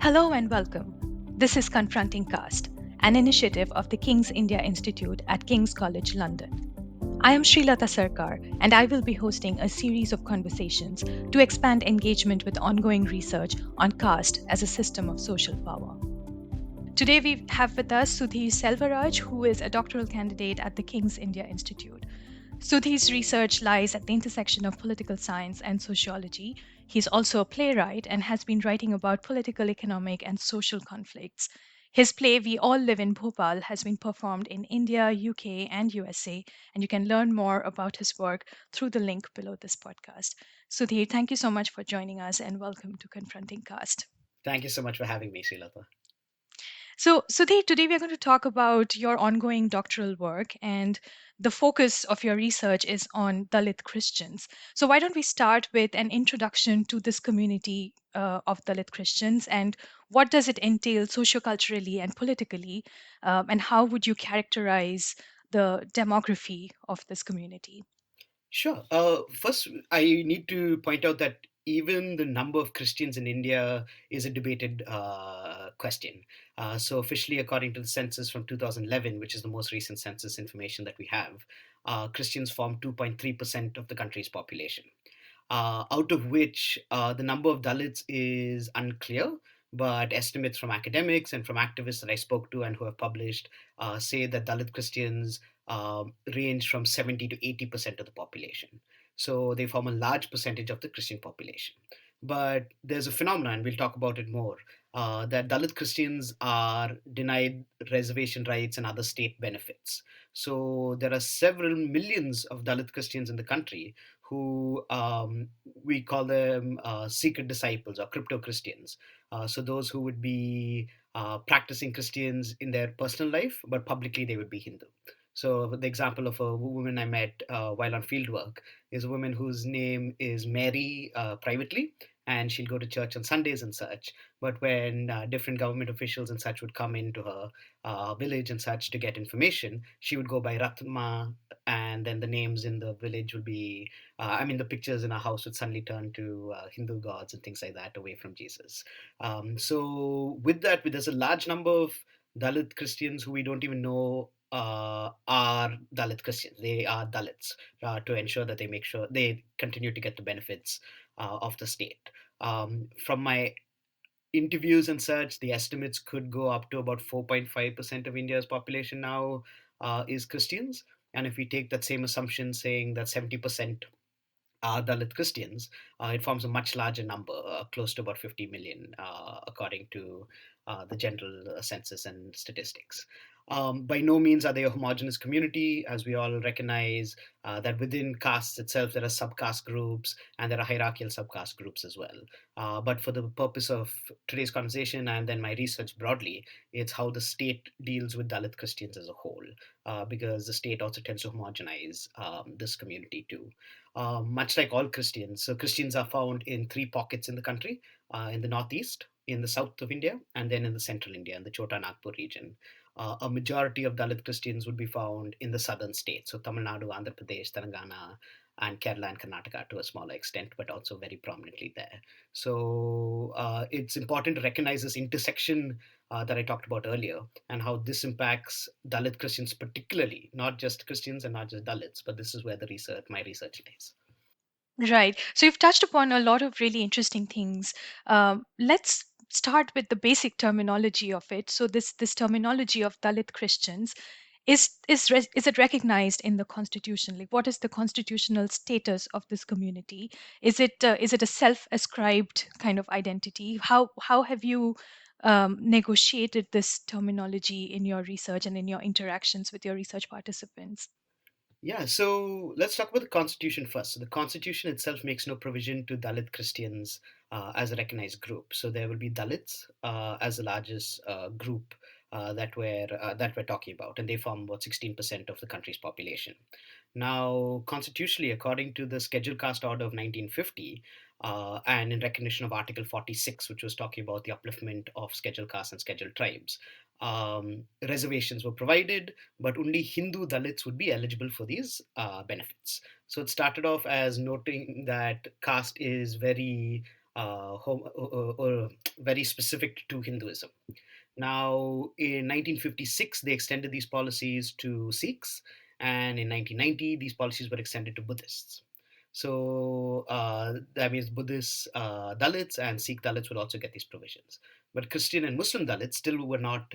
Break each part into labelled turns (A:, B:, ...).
A: Hello and welcome. This is Confronting Caste, an initiative of the King's India Institute at King's College London. I am Srilata Sircar, and I will be hosting a series of conversations to expand engagement with ongoing research on caste as a system of social power. Today we have with us Sudhir Selvaraj, who is a doctoral candidate at the King's India Institute. Sudhir's research lies at the intersection of political science and sociology. He's also a playwright and has been writing about political, economic, and social conflicts. His play, We All Live in Bhopal, has been performed in India, UK, and USA, and you can learn more about his work through the link below this podcast. Sudhir, thank you so much for joining us and welcome to Confronting Caste.
B: Thank you so much for having me, Srilata.
A: So, Sudhir, today we are going to talk about your ongoing doctoral work, and the focus of your research is on Dalit Christians. So, why don't we start with an introduction to this community of Dalit Christians, and what does it entail socioculturally and politically, and how would you characterize the demography of this community?
B: Sure. First, I need to point out that even the number of Christians in India is a debated question. So, officially, according to the census from 2011, which is the most recent census information that we have, Christians form 2.3% of the country's population. Out of which the number of Dalits is unclear, but estimates from academics and from activists that I spoke to and who have published say that Dalit Christians range from 70 to 80% of the population. So they form a large percentage of the Christian population. But there's a phenomenon, and we'll talk about it more, that Dalit Christians are denied reservation rights and other state benefits. So there are several millions of Dalit Christians in the country who we call them secret disciples or crypto Christians. So those who would be practicing Christians in their personal life, but publicly they would be Hindu. So the example of a woman I met while on fieldwork is a woman whose name is Mary privately, and she'll go to church on Sundays and such. But when different government officials and such would come into her village and such to get information, she would go by Ratma, and then the names in the village would be the pictures in our house would suddenly turn to Hindu gods and things like that away from Jesus. So, with that, there's a large number of Dalit Christians who we don't even know are Dalit Christians. They are Dalits to ensure that they make sure they continue to get the benefits of the state. From my interviews and such, the estimates could go up to about 4.5% of India's population now is Christians. And if we take that same assumption, saying that 70% are Dalit Christians, it forms a much larger number, close to about 50 million, according to the general census and statistics. By no means are they a homogenous community, as we all recognize that within castes itself there are subcaste groups and there are hierarchical subcaste groups as well. But for the purpose of today's conversation and then my research broadly, it's how the state deals with Dalit Christians as a whole, because the state also tends to homogenize this community too. Much like all Christians. So Christians are found in three pockets in the country, in the northeast, in the south of India, and then in the central India, in the Chota Nagpur region. A majority of Dalit Christians would be found in the southern states, so Tamil Nadu, Andhra Pradesh, Telangana, and Kerala and Karnataka to a smaller extent, but also very prominently there. So it's important to recognize this intersection that I talked about earlier and how this impacts Dalit Christians, particularly, not just Christians and not just Dalits, but this is where my research lies.
A: Right. So you've touched upon a lot of really interesting things. Let's start with the basic terminology of it. So this terminology of Dalit Christians is it recognized in the constitution? Like, what is the constitutional status of this community? Is it a self-ascribed kind of identity? How have you negotiated this terminology in your research and in your interactions with your research participants?
B: Yeah, so let's talk about the Constitution first. So the Constitution itself makes no provision to Dalit Christians as a recognized group. So there will be Dalits as the largest group that we're talking about, and they form about 16% of the country's population. Now, constitutionally, according to the Scheduled Caste Order of 1950, and in recognition of Article 46, which was talking about the upliftment of scheduled castes and scheduled tribes, reservations were provided, but only Hindu Dalits would be eligible for these benefits. So it started off as noting that caste is very or very specific to Hinduism. Now, in 1956, they extended these policies to Sikhs, and in 1990, these policies were extended to Buddhists. So that means Buddhist Dalits and Sikh Dalits will also get these provisions. But Christian and Muslim Dalits still were not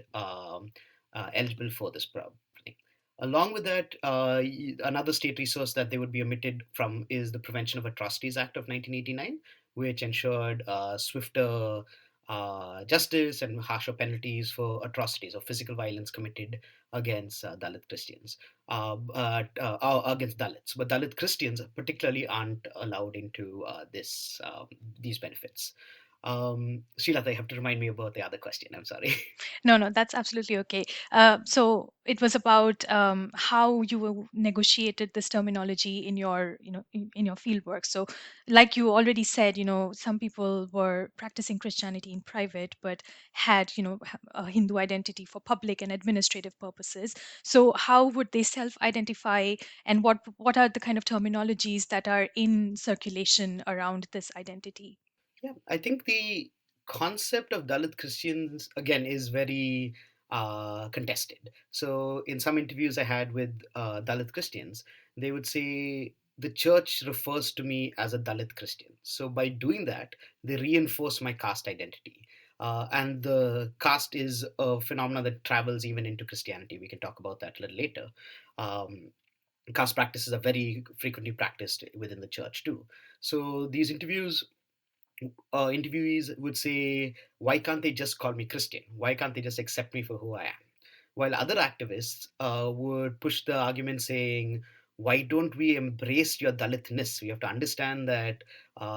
B: eligible for this thing. Along with that, another state resource that they would be omitted from is the Prevention of Atrocities Act of 1989, which ensured swifter justice and harsher penalties for atrocities or physical violence committed against Dalit Christians, against Dalits. But Dalit Christians, particularly, aren't allowed into these benefits. Srilata, you have to remind me about the other question. I'm sorry.
A: No, no, that's absolutely okay. So it was about how you negotiated this terminology in your, in your field work. So, like you already said, some people were practicing Christianity in private, but had, a Hindu identity for public and administrative purposes. So, how would they self-identify, and what are the kind of terminologies that are in circulation around this identity?
B: Yeah, I think the concept of Dalit Christians again is very contested. So, in some interviews I had with Dalit Christians, they would say the church refers to me as a Dalit Christian. So, by doing that, they reinforce my caste identity. And the caste is a phenomenon that travels even into Christianity. We can talk about that a little later. Um, Caste practices are very frequently practiced within the church too. So, these interviewees would say, why can't they just call me Christian? Why can't they just accept me for who I am? While other activists would push the argument saying, why don't we embrace your Dalitness? We have to understand that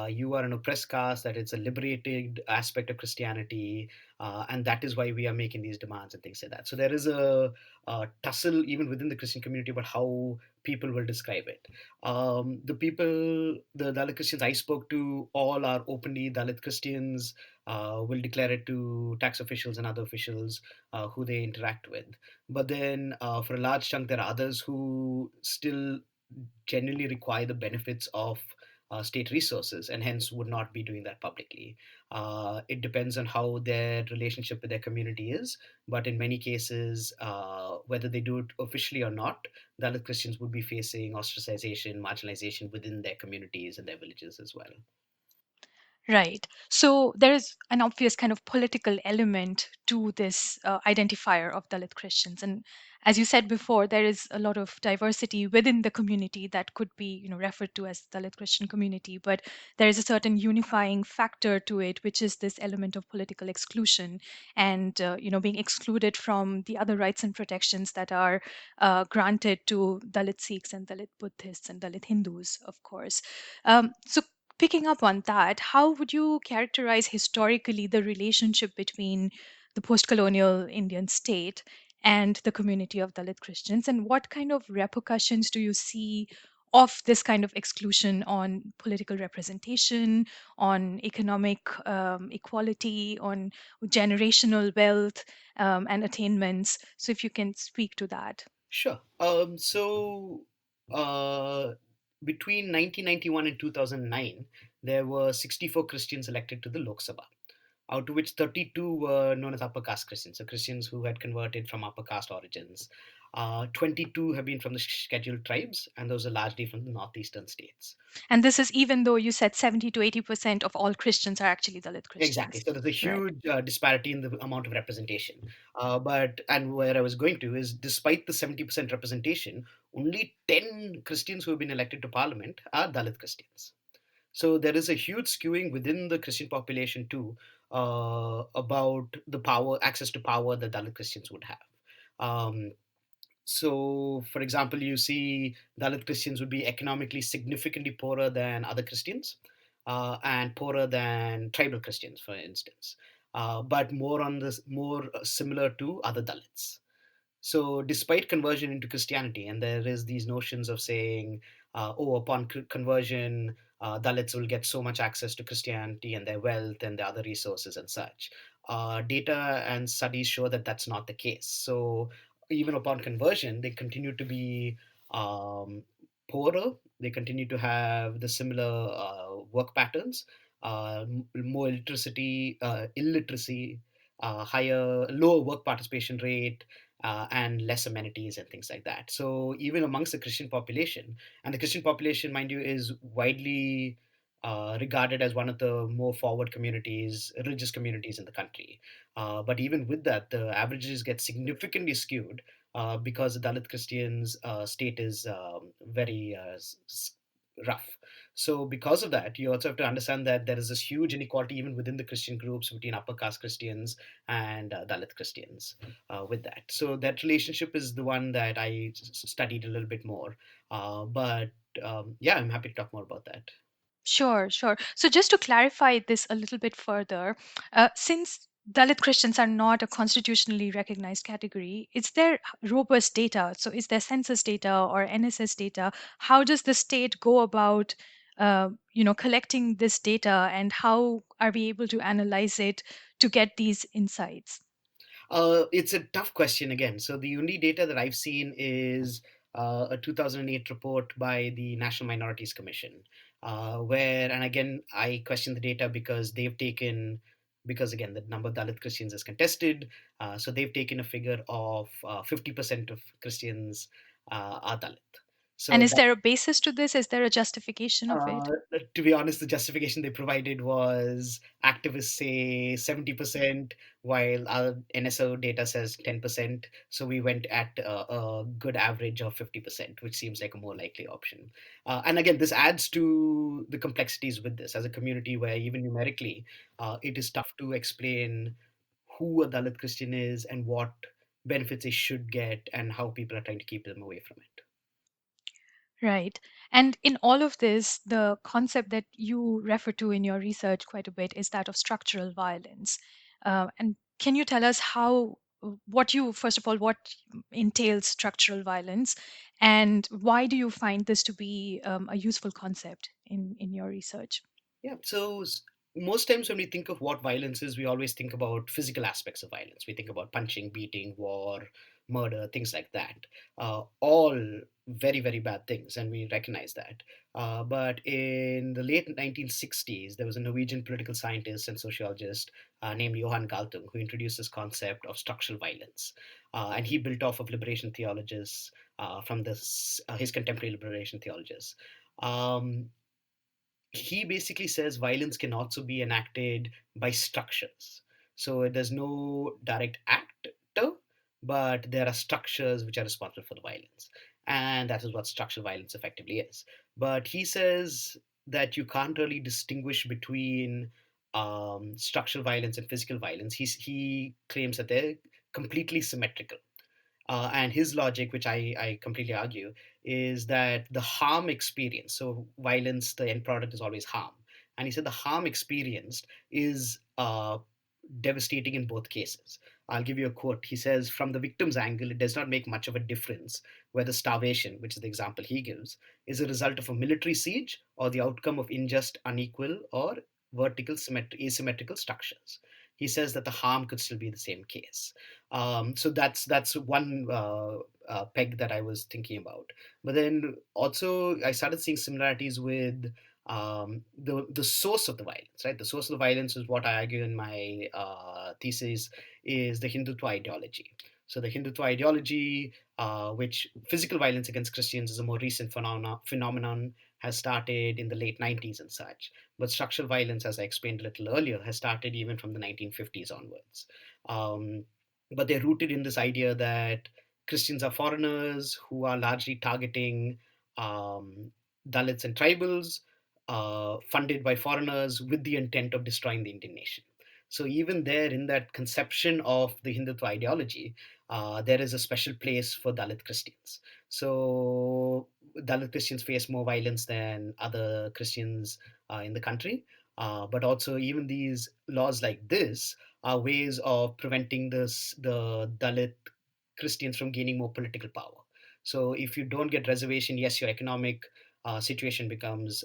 B: you are an oppressed caste, that it's a liberated aspect of Christianity, and that is why we are making these demands and things like that. So there is a tussle even within the Christian community about how people will describe it. The Dalit Christians I spoke to, all are openly Dalit Christians, will declare it to tax officials and other officials who they interact with. But then, for a large chunk, there are others who still genuinely require the benefits of state resources and hence would not be doing that publicly. It depends on how their relationship with their community is, but in many cases, whether they do it officially or not, Dalit Christians would be facing ostracization, marginalization within their communities and their villages as well.
A: Right. So there is an obvious kind of political element to this identifier of Dalit Christians. And as you said before, there is a lot of diversity within the community that could be, referred to as Dalit Christian community. But there is a certain unifying factor to it, which is this element of political exclusion and, being excluded from the other rights and protections that are granted to Dalit Sikhs and Dalit Buddhists and Dalit Hindus, of course. So picking up on that, how would you characterize historically the relationship between the post colonial Indian state and the community of Dalit Christians? And what kind of repercussions do you see of this kind of exclusion on political representation, on economic equality, on generational wealth and attainments? So, if you can speak to that.
B: Sure. Uh, Between 1991 and 2009, there were 64 Christians elected to the Lok Sabha, out of which 32 were known as upper caste Christians, so Christians who had converted from upper caste origins. 22 have been from the scheduled tribes, and those are largely from the northeastern states.
A: And this is even though you said 70 to 80% of all Christians are actually Dalit
B: Exactly.
A: Christians.
B: So there's a
A: Right.
B: huge disparity in the amount of representation. And where I was going to is, despite the 70% representation, only 10 Christians who have been elected to parliament are Dalit Christians. So there is a huge skewing within the Christian population too, about the power, access to power that Dalit Christians would have. Um, so, for example, you see Dalit Christians would be economically significantly poorer than other Christians, and poorer than tribal Christians, for instance, but more similar to other Dalits. So, despite conversion into Christianity, and there is these notions of saying, oh, upon conversion, Dalits will get so much access to Christianity and their wealth and their other resources and such. Data and studies show that that's not the case. So, even upon conversion, they continue to be um, poorer. They continue to have the similar work patterns. more illiteracy, lower work participation rate, and less amenities and things like that. So even amongst the Christian population, and the Christian population, mind you, is widely regarded as one of the more forward communities, religious communities in the country. But even with that, the averages get significantly skewed because the Dalit Christians' state is very rough. So, because of that, you also have to understand that there is this huge inequality even within the Christian groups between upper caste Christians and Dalit Christians with that. So, that relationship is the one that I studied a little bit more. But yeah, I'm happy to talk more about that.
A: Sure, sure. So just to clarify this a little bit further, since Dalit Christians are not a constitutionally recognized category, is there robust data? So is there census data or NSS data? How does the state go about, collecting this data, and how are we able to analyze it to get these insights?
B: It's a tough question again. So the only data that I've seen is a 2008 report by the National Minorities Commission, where, and again, I question the data because because again, the number of Dalit Christians is contested. So they've taken a figure of 50% of Christians are Dalit.
A: And
B: So
A: is there a basis to this? Is there a justification of it?
B: uh, to be honest, the justification they provided was activists say 70%, while our NSO data says 10%. So we went at a good average of 50%, which seems like a more likely option. And again, this adds to the complexities with this as a community where even numerically, it is tough to explain who a Dalit Christian is and what benefits they should get and how people are trying to keep them away from it.
A: Right. And in all of this, the concept that you refer to in your research quite a bit is that of structural violence. And can you tell us first of all, what entails structural violence, and why do you find this to be a useful concept in your research?
B: Yeah. So most times when we think of what violence is, we always think about physical aspects of violence. We think about punching, beating, war, murder, things like that. All very, very bad things, and we recognize that. But in the late 1960s, there was a Norwegian political scientist and sociologist named Johan Galtung who introduced this concept of structural violence. And he built off of liberation theologists from his contemporary liberation theologists. Um, he basically says violence can also be enacted by structures. So there's no direct actor, but there are structures which are responsible for the violence. And that is what structural violence effectively is. But he says that you can't really distinguish between structural violence and physical violence. He claims that they're completely symmetrical. And his logic, which I completely argue, is that the harm experienced, so violence, the end product is always harm. And he said the harm experienced is devastating in both cases. I'll give you a quote. He says, from the victim's angle, it does not make much of a difference whether starvation, which is the example he gives, is a result of a military siege or the outcome of unjust, unequal, or asymmetrical structures. He says that the harm could still be the same case. So that's one peg that I was thinking about. But then also I started seeing similarities with the source of the violence. Right, the source of the violence is what I argue in my thesis is the Hindutva ideology. So the Hindutva ideology, which physical violence against Christians is a more recent phenomenon, has started in the late 90s and such. But structural violence, as I explained a little earlier, has started even from the 1950s onwards. Um, but they're rooted in this idea that Christians are foreigners who are largely targeting um, Dalits and tribals, funded by foreigners with the intent of destroying the Indian nation. So even there, in that conception of the Hindutva ideology, there is a special place for Dalit Christians. So Dalit Christians face more violence than other Christians in the country. But also, even these laws like this are ways of preventing the Dalit Christians from gaining more political power. So if you don't get reservation, yes, your economic situation becomes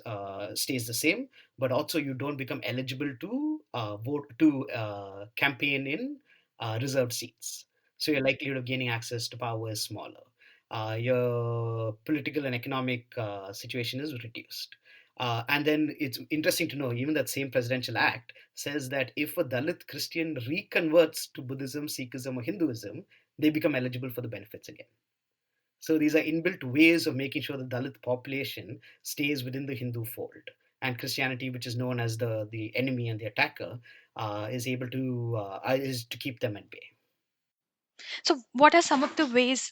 B: stays the same, but also you don't become eligible to vote to campaign in reserved seats. So your likelihood of gaining access to power is smaller. Your political and economic situation is reduced. And then it's interesting to know, even that same presidential act says that if a Dalit Christian reconverts to Buddhism, Sikhism, or Hinduism, they become eligible for the benefits again. So these are inbuilt ways of making sure the Dalit population stays within the Hindu fold. And Christianity, which is known as the enemy and the attacker, is to keep them at bay.
A: So, what are some of the ways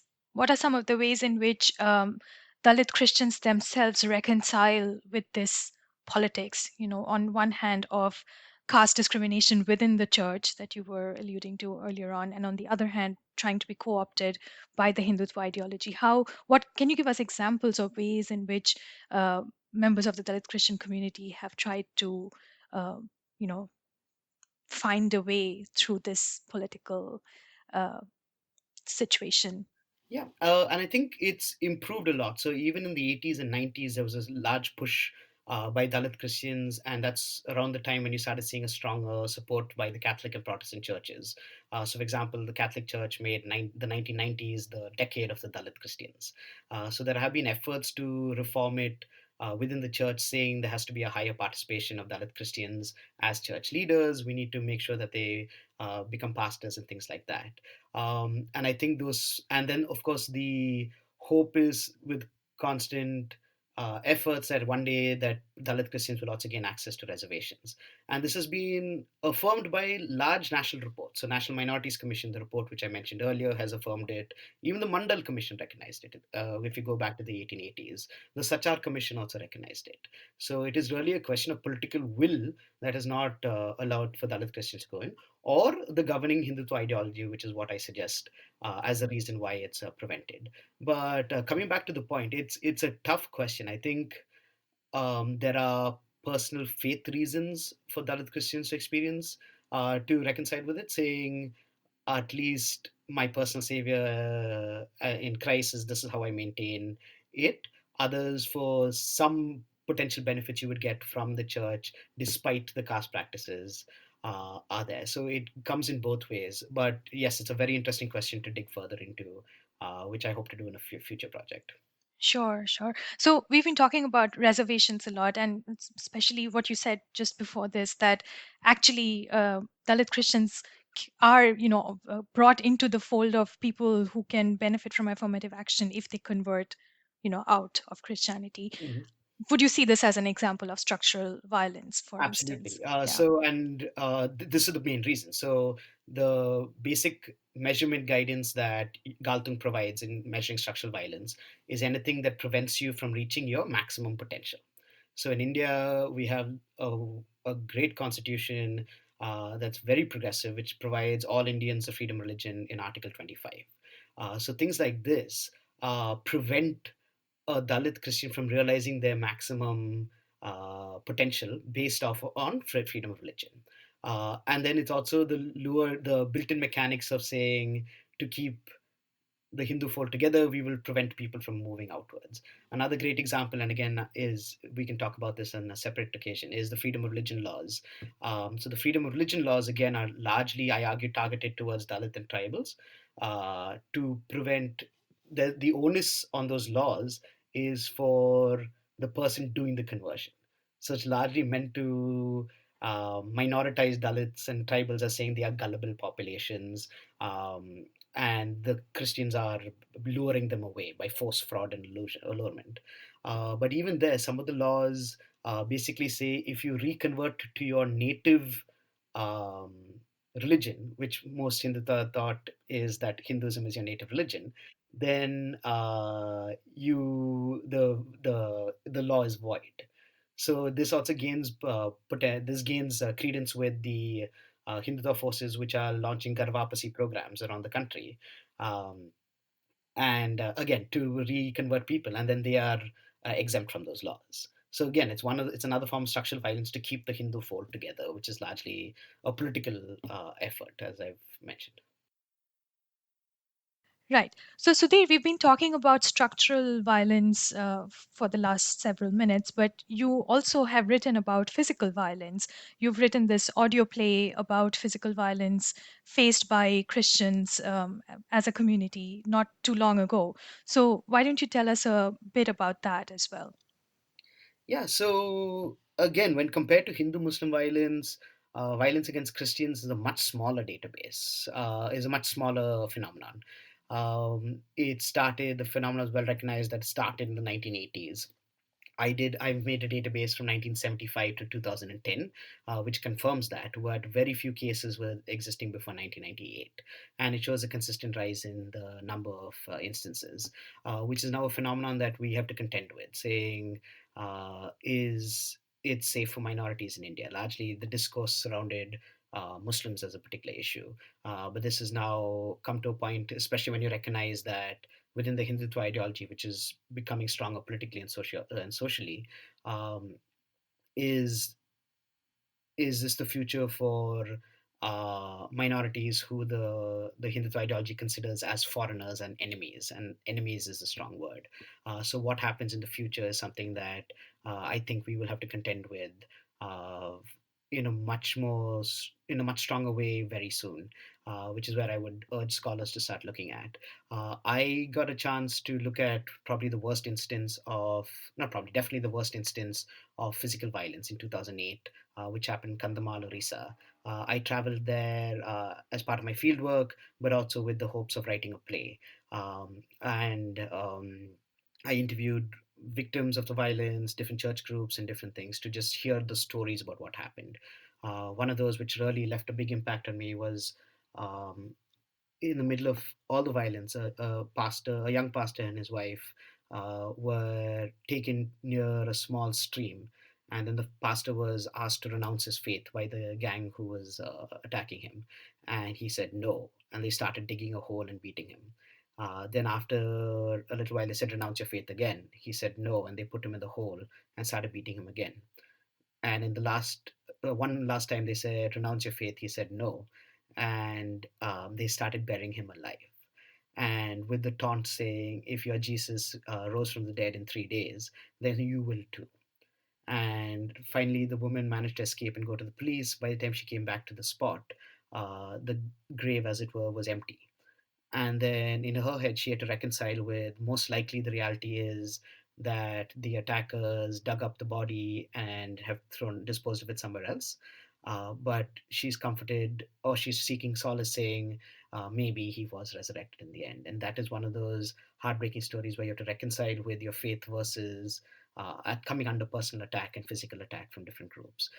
A: in which Dalit Christians themselves reconcile with this politics? On one hand, of caste discrimination within the church that you were alluding to earlier on, and on the other hand, trying to be co-opted by the Hindutva ideology. What can you give us examples of ways in which uh, members of the Dalit Christian community have tried to, uh, you know, find a way through this political uh, situation?
B: Yeah, and I think it's improved a lot. So even in the 80s and 90s, there was a large push by Dalit Christians, and that's around the time when you started seeing a stronger support by the Catholic and Protestant churches. So, for example, the Catholic Church made the 1990s the decade of the Dalit Christians. So there have been efforts to reform it. Within the church, saying there has to be a higher participation of Dalit Christians as church leaders. We need to make sure that they become pastors and things like that. And I think those, and then of course the hope is with constant efforts that one day that Dalit Christians will also gain access to reservations. And this has been affirmed by large national reports. So National Minorities Commission, the report which I mentioned earlier, has affirmed it. Even the Mandal Commission recognized it. If you go back to the 1880s, the Sachar Commission also recognized it. So it is really a question of political will that has not allowed for Dalit Christians to go in, or the governing Hindutva ideology, which is what I suggest as a reason why it's prevented. But coming back to the point, it's a tough question. I think there are personal faith reasons for Dalit Christians to experience to reconcile with it, saying at least my personal savior in Christ is this is how I maintain it. Others for some potential benefits you would get from the church despite the caste practices are there. So it comes in both ways. But yes, it's a very interesting question to dig further into, which I hope to do in a future project.
A: Sure, sure. So we've been talking about reservations a lot, and especially what you said just before this, that actually Dalit Christians are, brought into the fold of people who can benefit from affirmative action if they convert, out of Christianity.
B: Mhm.
A: Would you see this as an example of structural violence, for instance?
B: Absolutely.
A: Yeah.
B: This is the main reason. So the basic measurement guidance that Galtung provides in measuring structural violence is anything that prevents you from reaching your maximum potential. So in India, we have a great constitution that's very progressive, which provides all Indians the freedom of religion in Article 25. So things like this prevent a Dalit Christian from realizing their maximum potential based off on freedom of religion. And then it's also the built-in mechanics of saying to keep the Hindu fold together, we will prevent people from moving outwards. Another great example, and again, is we can talk about this on a separate occasion, is the freedom of religion laws. So the freedom of religion laws, again, are largely, I argue, targeted towards Dalit and tribals to prevent the onus on those laws is for the person doing the conversion. So it's largely meant to minoritize Dalits and tribals as saying they are gullible populations. And the Christians are luring them away by force, fraud, and allurement. But even there, some of the laws basically say if you reconvert to your native um, religion, which most Hindu thought is that Hinduism is your native religion, then the law is void. So this also gains credence with the Hindutva forces, which are launching Garvapasi programs around the country, um, and again to reconvert people, and then they are exempt from those laws. So again, it's another form of structural violence to keep the Hindu fold together, which is largely a political effort, as I've mentioned.
A: Right. So, Sudhir, we've been talking about structural violence for the last several minutes, but you also have written about physical violence. You've written this audio play about physical violence faced by Christians as a community not too long ago. So, why don't you tell us a bit about that as well?
B: Yeah, so again, when compared to Hindu Muslim violence, violence against Christians is a much smaller database, is a much smaller phenomenon. The phenomenon is well recognized that started in the 1980s. I've made a database from 1975 to 2010, which confirms that, but very few cases were existing before 1998. And it shows a consistent rise in the number of instances, which is now a phenomenon that we have to contend with, saying, is it safe for minorities in India? Largely, the discourse surrounded Muslims as a particular issue. But this has now come to a point, especially when you recognize that within the Hindutva ideology, which is becoming stronger politically and socially, um, is is this the future for minorities who the Hindutva ideology considers as foreigners and enemies? And enemies is a strong word. So what happens in the future is something that I think we will have to contend with uh, in a much stronger way very soon. Which is where I would urge scholars to start looking at. I got a chance to look at probably the worst instance of, not probably, definitely the worst instance of physical violence in 2008, which happened in Kandhamal, Orissa. I traveled there as part of my fieldwork, but also with the hopes of writing a play. And I interviewed victims of the violence, different church groups, and different things to just hear the stories about what happened. One of those which really left a big impact on me was um, in the middle of all the violence, a young pastor and his wife were taken near a small stream, and then the pastor was asked to renounce his faith by the gang who was attacking him, and he said no, and they started digging a hole and beating him. Then after a little while, they said, "Renounce your faith again." He said no, and they put him in the hole and started beating him again. And in the one last time they said, "Renounce your faith," he said no, and they started burying him alive. And with the taunt saying, "If your Jesus rose from the dead in 3 days, then you will too." And finally, the woman managed to escape and go to the police. By the time she came back to the spot, the grave, as it were, was empty. And then in her head, she had to reconcile with, most likely the reality is that the attackers dug up the body and have thrown disposed of it somewhere else. But she's comforted, or she's seeking solace, saying maybe he was resurrected in the end. And that is one of those heartbreaking stories where you have to reconcile with your faith versus at coming under personal attack and physical attack from different groups.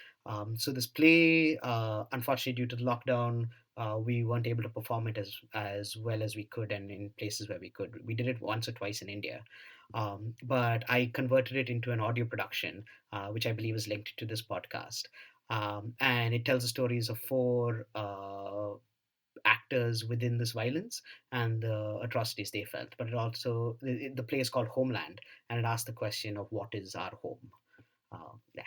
B: So this play, unfortunately, due to the lockdown, we weren't able to perform it as well as we could, and in places where we could. We did it once or twice in India, but I converted it into an audio production, which I believe is linked to this podcast. And it tells the stories of four actors within this violence and the atrocities they felt. But the play is called Homeland, and it asks the question of what is our home. Yeah.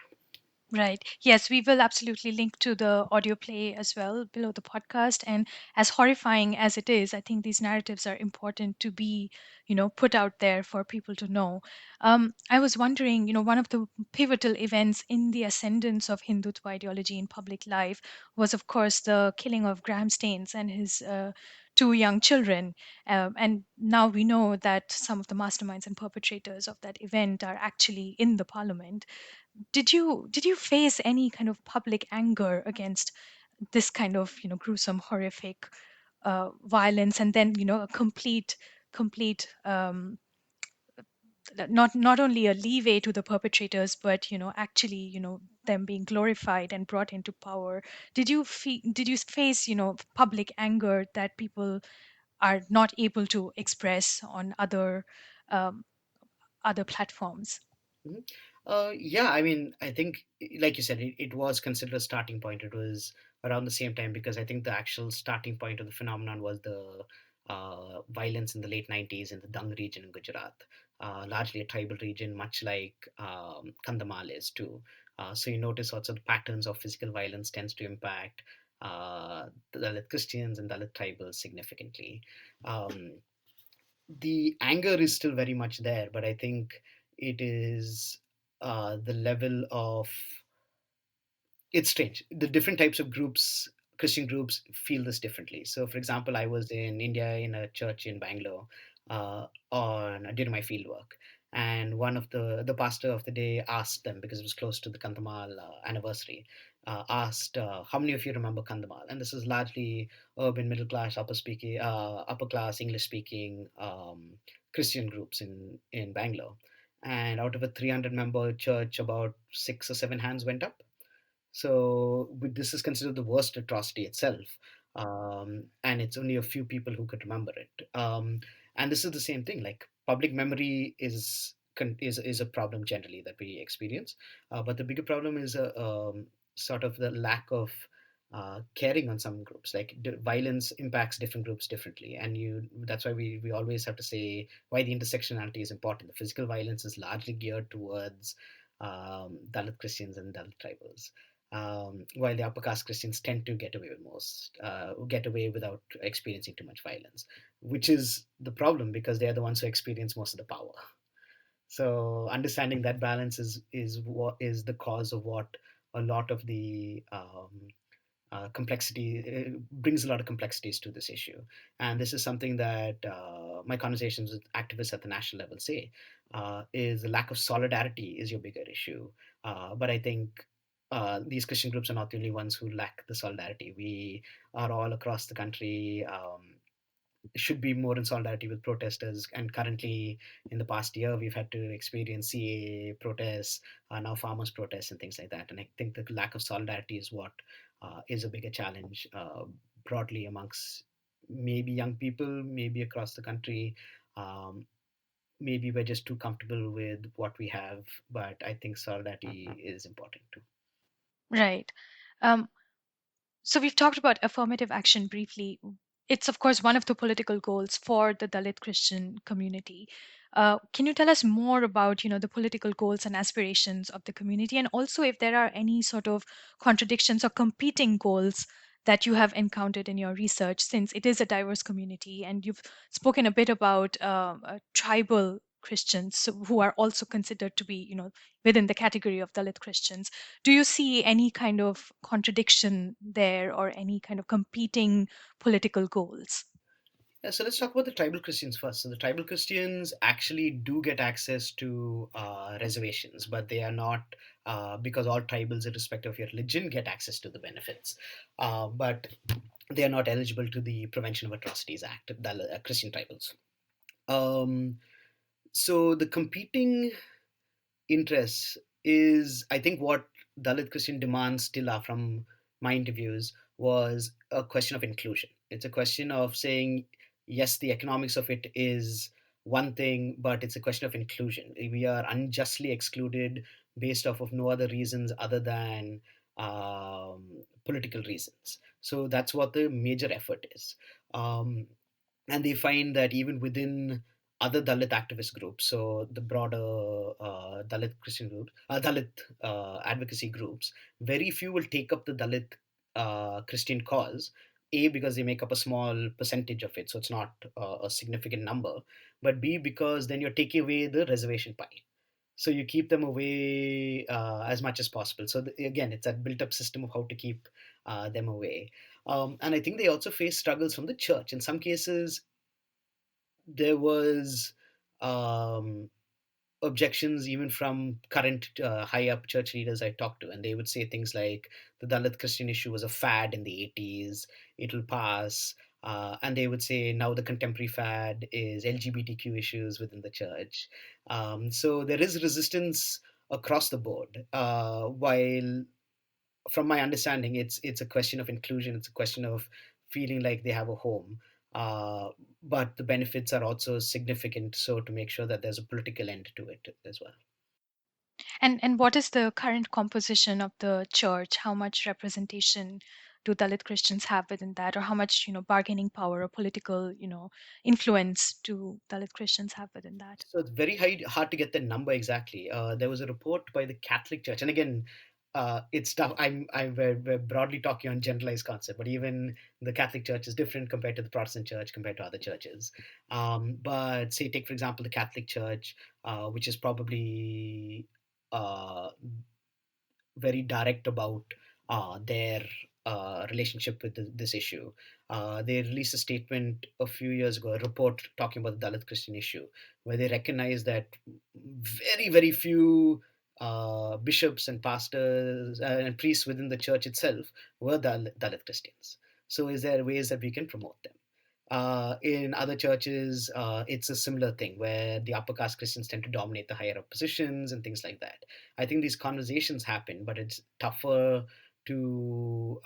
A: Right. Yes, we will absolutely link to the audio play as well below the podcast. And as horrifying as it is, I think these narratives are important to be, put out there for people to know. I was wondering, one of the pivotal events in the ascendance of Hindutva ideology in public life was, of course, the killing of Graham Staines and his two young children. And now we know that some of the masterminds and perpetrators of that event are actually in the parliament. Did you face any kind of public anger against this kind of gruesome, horrific violence, and then a complete not only a leeway to the perpetrators, but actually them being glorified and brought into power? Did you face public anger that people are not able to express on um, other platforms?
B: Mhm. Yeah, I mean, I think, like you said, it was considered a starting point. It was around the same time because I think the actual starting point of the phenomenon was the violence in the late 90s in the Dung region in Gujarat, largely a tribal region, much like Kandhamal is too. So you notice also the patterns of physical violence tends to impact the Dalit Christians and Dalit tribals significantly. Um, the anger is still very much there, but I think it is the level of, it's strange. The different types of groups, Christian groups, feel this differently. So, for example, I was in India in a church in Bangalore on during my field work, and one of the pastor of the day asked them, because it was close to the Kandhamal anniversary, asked, how many of you remember Kandhamal? And this is largely urban, middle class, upper class, English speaking Christian groups in Bangalore. And out of a 300 member church, about 6 or 7 hands went up. So this is considered the worst atrocity itself, and it's only a few people who could remember it. And this is the same thing. Like public memory is a problem generally that we experience, but the bigger problem is sort of the lack of caring on some groups. Like violence impacts different groups differently, and that's why we always have to say why the intersectionality is important. The physical violence is largely geared towards Dalit Christians and Dalit tribals, while the upper caste Christians tend to get away without experiencing too much violence, which is the problem because they are the ones who experience most of the power. So understanding that balance is what is the cause of what a lot of the complexity brings a lot of complexities to this issue, and this is something that my conversations with activists at the national level say is the lack of solidarity is your bigger issue. But I think these Christian groups are not the only ones who lack the solidarity. We are all across the country. Should be more in solidarity with protesters. And currently, in the past year, we've had to experience CAA protests, now farmers' protests, and things like that. And I think the lack of solidarity is what is a bigger challenge broadly amongst maybe young people, maybe across the country. Um, Maybe we're just too comfortable with what we have, but I think solidarity is important too.
A: Right. Um, So we've talked about affirmative action briefly. It's of course one of the political goals for the Dalit Christian community. Can you tell us more about, the political goals and aspirations of the community, and also if there are any sort of contradictions or competing goals that you have encountered in your research, since it is a diverse community, and you've spoken a bit about tribal Christians who are also considered to be, within the category of Dalit Christians. Do you see any kind of contradiction there or any kind of competing political goals?
B: Yeah, so let's talk about the tribal Christians first. So the tribal Christians actually do get access to reservations, but they are not, because all tribals, irrespective of your religion, get access to the benefits. But they are not eligible to the Prevention of Atrocities Act, the Christian tribals. Um, so the competing interests is, I think, what Dalit Christian demands still are from my interviews was a question of inclusion. It's a question of saying, yes, the economics of it is one thing, but it's a question of inclusion. We are unjustly excluded based off of no other reasons other than political reasons. So that's what the major effort is. Um, and they find that even within other Dalit activist groups, so the broader Dalit Christian groups, Dalit advocacy groups, very few will take up the Dalit Christian cause. A, because they make up a small percentage of it, so it's not a significant number. But B, because then you're taking away the reservation pie. So you keep them away as much as possible. So again, it's that built-up system of how to keep them away. And I think they also face struggles from the church. In some cases, there was um, objections even from current high up church leaders I talked to, and they would say things like the Dalit Christian issue was a fad in the 80s, it'll pass. And they would say now the contemporary fad is LGBTQ issues within the church. So there is resistance across the board. While from my understanding, it's a question of inclusion. It's a question of feeling like they have a home. Uh, but the benefits are also significant. So to make sure that there's a political end to it as well.
A: And what is the current composition of the church? How much representation do Dalit Christians have within that, or how much, bargaining power or political, influence do Dalit Christians have within that?
B: So it's very hard to get the number exactly. There was a report by the Catholic Church, and again, it's tough. We're broadly talking on generalized concept, but even the Catholic Church is different compared to the Protestant Church compared to other churches. But say, take for example the Catholic Church, which is probably uh, very direct about their relationship with this issue. They released a statement a few years ago, a report talking about the Dalit Christian issue, where they recognize that very, very few bishops and pastors and priests within the church itself were Dalit Christians. So, is there ways that we can promote them? In other churches, it's a similar thing where the upper caste Christians tend to dominate the higher up positions and things like that. I think these conversations happen, but it's tougher to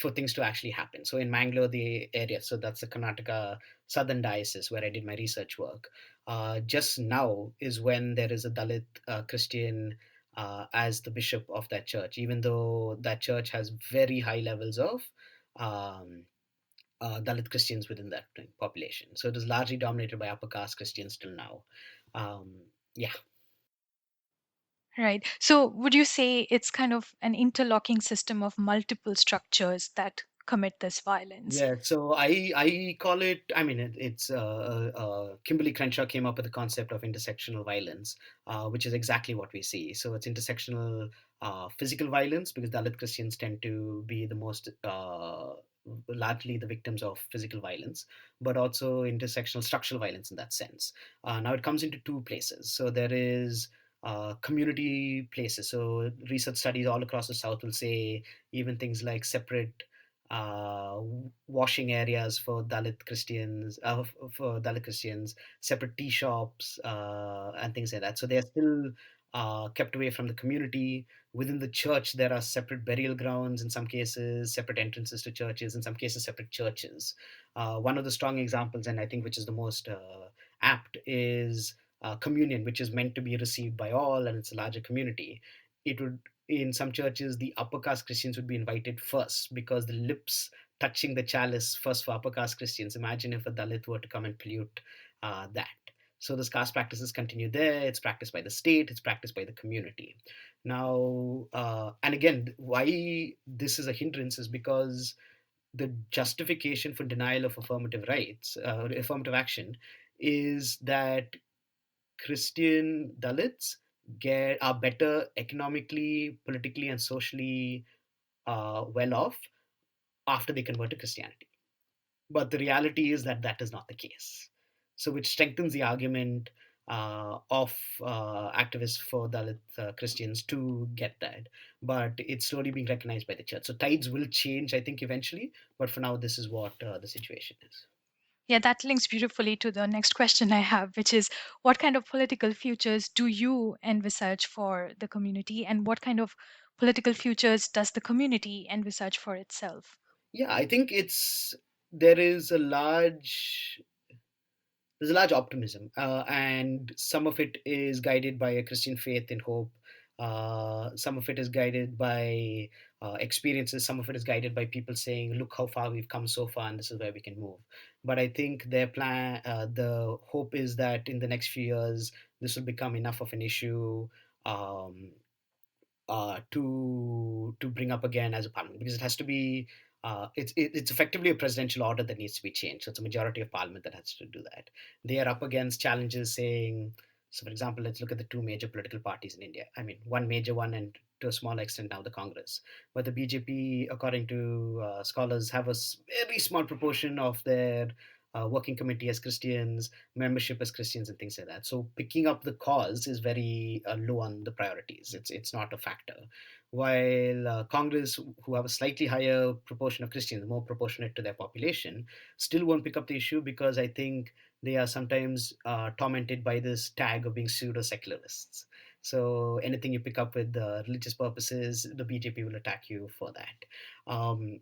B: for things to actually happen. So in Mangalore, the area, so that's the Karnataka Southern Diocese where I did my research work. Just now is when there is a Dalit Christian as the bishop of that church, even though that church has very high levels of um, Dalit Christians within that population. So it is largely dominated by upper caste Christians till now. Um, yeah.
A: Right. So, would you say it's kind of an interlocking system of multiple structures that commit this violence?
B: Yeah, so I call it. I mean, it's Kimberly Crenshaw came up with the concept of intersectional violence, which is exactly what we see. So it's intersectional physical violence because Dalit Christians tend to be the most largely the victims of physical violence, but also intersectional structural violence in that sense. Now it comes into two places. So there is community places. So research studies all across the South will say even things like separate washing areas for Dalit Christians, separate tea shops, and things like that. So they're still kept away from the community. Within the church, there are separate burial grounds in some cases, separate entrances to churches, in some cases, separate churches. One of the strong examples, and I think which is the most apt, is communion, which is meant to be received by all, and it's a larger community. It would in some churches, the upper caste Christians would be invited first because the lips touching the chalice first for upper caste Christians. Imagine if a Dalit were to come and pollute that. So this caste practices continue there. It's practiced by the state. It's practiced by the community. Now, and again, why this is a hindrance is because the justification for denial of affirmative rights, affirmative action, is that Christian Dalits get are better economically, politically, and socially well off after they convert to Christianity. But the reality is that that is not the case. So, which strengthens the argument of activists for Dalit Christians to get that. But it's slowly being recognized by the church. So, tides will change, I think, eventually. But for now, this is what the situation is.
A: Yeah, that links beautifully to the next question I have, which is what kind of political futures do you envisage for the community, and what kind of political futures does the community envisage for itself?
B: Yeah, I think there is a large there's a large optimism, and some of it is guided by a Christian faith and hope. Some of it is guided by experiences. Some of it is guided by people saying, "Look how far we've come so far, and this is where we can move." But I think the hope is that in the next few years, this will become enough of an issue. Um, to bring up again as a parliament because it has to be it's effectively a presidential order that needs to be changed. So it's a majority of parliament that has to do that. They are up against challenges saying, so for example, let's look at the two major political parties in India. I mean, one major one and to a small extent now the Congress. But the BJP, according to scholars, have very small proportion of their working committee as Christians, membership as Christians, and things like that. So picking up the cause is very low on the priorities. It's not a factor. While Congress, who have a slightly higher proportion of Christians, more proportionate to their population, still won't pick up the issue because I think they are sometimes tormented by this tag of being pseudo secularists. So anything you pick up with religious purposes, the BJP will attack you for that.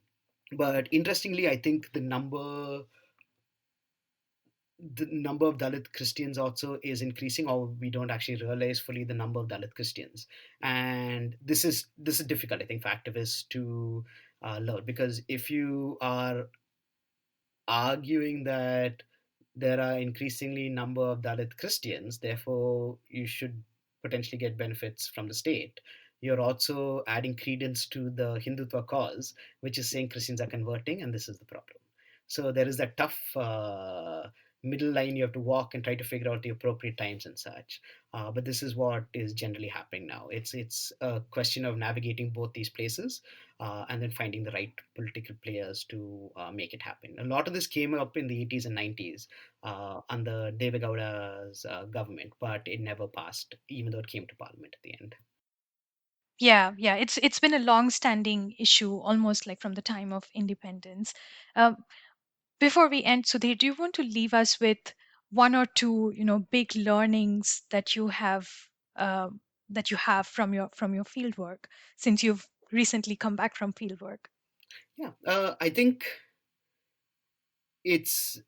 B: But interestingly, I think the number of Dalit Christians also is increasing, or we don't actually realize fully the number of Dalit Christians. And this is difficult, I think, for activists to learn because if you are arguing that there are increasingly number of Dalit Christians, therefore you should potentially get benefits from the state. You're also adding credence to the Hindutva cause, which is saying Christians are converting, and this is the problem. So there is that tough middle line you have to walk and try to figure out the appropriate times and such. But this is what is generally happening now. It's a question of navigating both these places, and then finding the right political players to make it happen. A lot of this came up in the 80s and 90s under Devegowda's government, but it never passed, even though it came to parliament at the end.
A: Yeah, yeah, it's been a long-standing issue, almost like from the time of independence. Um, Before we end, Sudhir, do you want to leave us with one or two, big learnings uh, that you have from your field work, since you've recently come back from field work?
B: Yeah, I think it's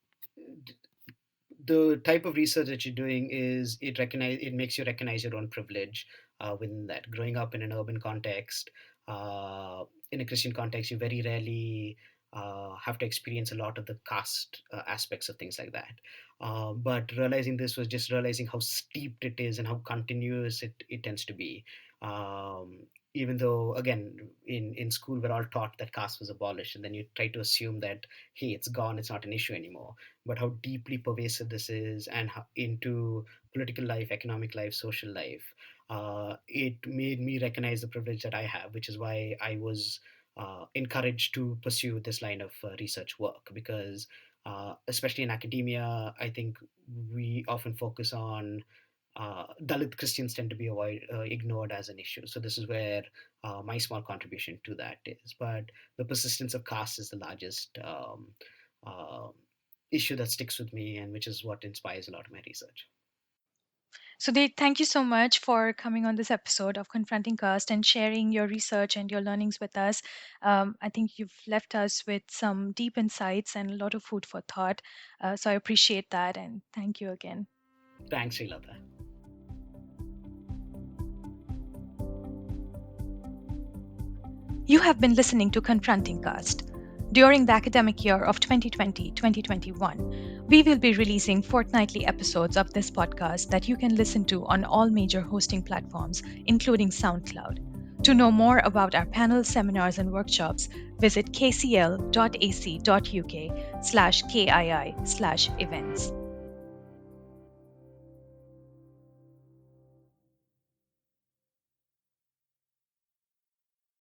B: the type of research that you're doing is it makes you recognize your own privilege within that. Growing up in an urban context, uh, in a Christian context, you very rarely have to experience a lot of the caste aspects of things like that. But realizing this was just realizing how steeped it is and how continuous it tends to be. Even though, again, in school, we're all taught that caste was abolished, and then you try to assume that, hey, it's gone, it's not an issue anymore. But how deeply pervasive this is, and how, into political life, economic life, social life, it made me recognize the privilege that I have, which is why I was encouraged to pursue this line of research work. Because, especially in academia, I think we often focus on Dalit Christians tend to be ignored as an issue. So this is where my small contribution to that is. But the persistence of caste is the largest uh, issue that sticks with me, and which is what inspires a lot of my research.
A: Sudhir, thank you so much for coming on this episode of Confronting Caste and sharing your research and your learnings with us. I think you've left us with some deep insights and a lot of food for thought. So I appreciate that, and thank you again.
B: Thanks, Srilata.
A: You have been listening to Confronting Caste. During the academic year of 2020-2021, we will be releasing fortnightly episodes of this podcast that you can listen to on all major hosting platforms, including SoundCloud. To know more about our panels, seminars, and workshops, visit kcl.ac.uk/KII/events.